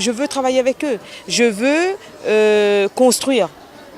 je veux travailler avec eux. Je veux construire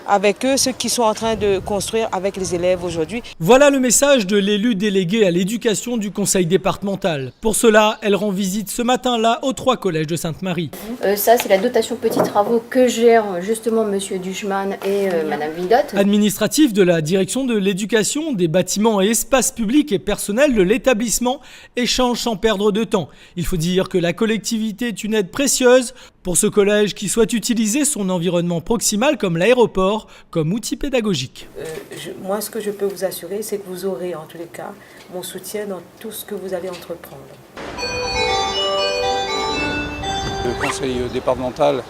avec eux, ceux qui sont en train de construire avec les élèves aujourd'hui. Voilà le message de l'élu délégué à l'éducation du conseil départemental. Pour cela, elle rend visite ce matin-là aux 3 collèges de Sainte-Marie. Ça, c'est la dotation petits travaux que gèrent justement Monsieur Duchman et Madame Vidotte. Administratif de la direction de l'éducation, des bâtiments et espaces publics et personnels de l'établissement échange sans perdre de temps. Il faut dire que la collectivité est une aide précieuse pour ce collège qui souhaite utiliser son environnement proximal comme l'aéroport comme outil pédagogique. Moi, ce que je peux vous assurer, c'est que vous aurez en tous les cas mon soutien dans tout ce que vous allez entreprendre. Le conseil départemental,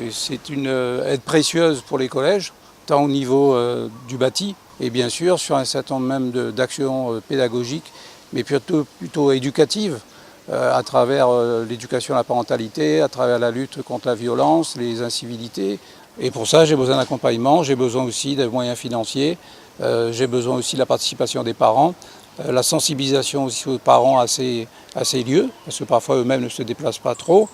c'est une aide précieuse pour les collèges, tant au niveau du bâti et bien sûr sur un certain nombre même d'actions pédagogiques, mais plutôt éducatives. À travers l'éducation à la parentalité, à travers la lutte contre la violence, les incivilités. Et pour ça, j'ai besoin d'accompagnement, j'ai besoin aussi des moyens financiers, j'ai besoin aussi de la participation des parents, la sensibilisation aussi aux parents à ces lieux, parce que parfois eux-mêmes ne se déplacent pas trop.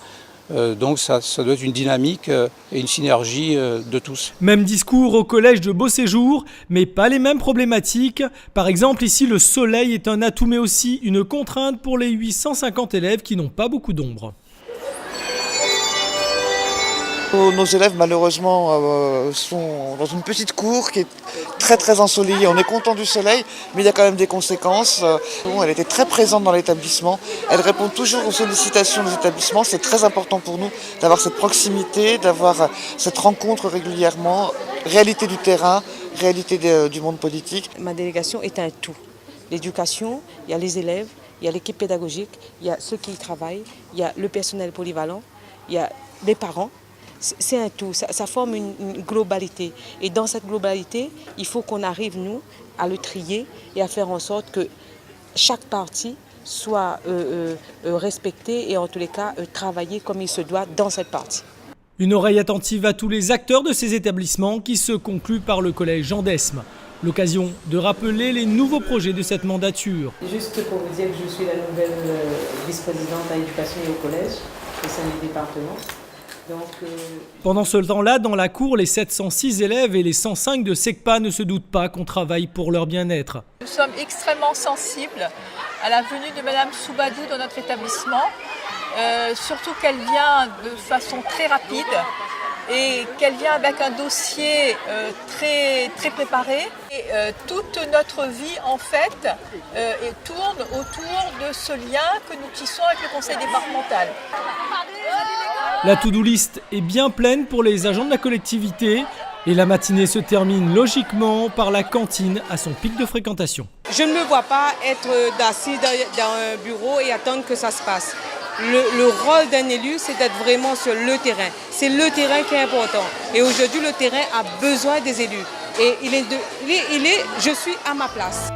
Donc ça doit être une dynamique et une synergie de tous. Même discours au collège de Beauséjour, mais pas les mêmes problématiques. Par exemple, ici, le soleil est un atout, mais aussi une contrainte pour les 850 élèves qui n'ont pas beaucoup d'ombre. Nos élèves malheureusement sont dans une petite cour qui est très ensoleillée. On est content du soleil, mais il y a quand même des conséquences. Elle était très présente dans l'établissement. Elle répond toujours aux sollicitations des établissements. C'est très important pour nous d'avoir cette proximité, d'avoir cette rencontre régulièrement. Réalité du terrain, réalité du monde politique. Ma délégation est un tout. L'éducation, il y a les élèves, il y a l'équipe pédagogique, il y a ceux qui y travaillent, il y a le personnel polyvalent, il y a les parents. C'est un tout, ça forme une globalité. Et dans cette globalité, il faut qu'on arrive, nous, à le trier et à faire en sorte que chaque partie soit respectée et en tous les cas travaillée comme il se doit dans cette partie. Une oreille attentive à tous les acteurs de ces établissements qui se conclut par le collège Jean d'Esme. L'occasion de rappeler les nouveaux projets de cette mandature. Juste pour vous dire que je suis la nouvelle vice-présidente à l'éducation et au collège au sein du département. Pendant ce temps-là, dans la cour, les 706 élèves et les 105 de SECPA ne se doutent pas qu'on travaille pour leur bien-être. Nous sommes extrêmement sensibles à la venue de Madame Soubadou dans notre établissement, surtout qu'elle vient de façon très rapide et qu'elle vient avec un dossier très préparé. Et toute notre vie, en fait, tourne autour de ce lien que nous tissons avec le conseil départemental. La to-do list est bien pleine pour les agents de la collectivité et la matinée se termine logiquement par la cantine à son pic de fréquentation. Je ne me vois pas être assis dans un bureau et attendre que ça se passe. Le rôle d'un élu, c'est d'être vraiment sur le terrain. C'est le terrain qui est important. Et aujourd'hui, le terrain a besoin des élus. Et je suis à ma place.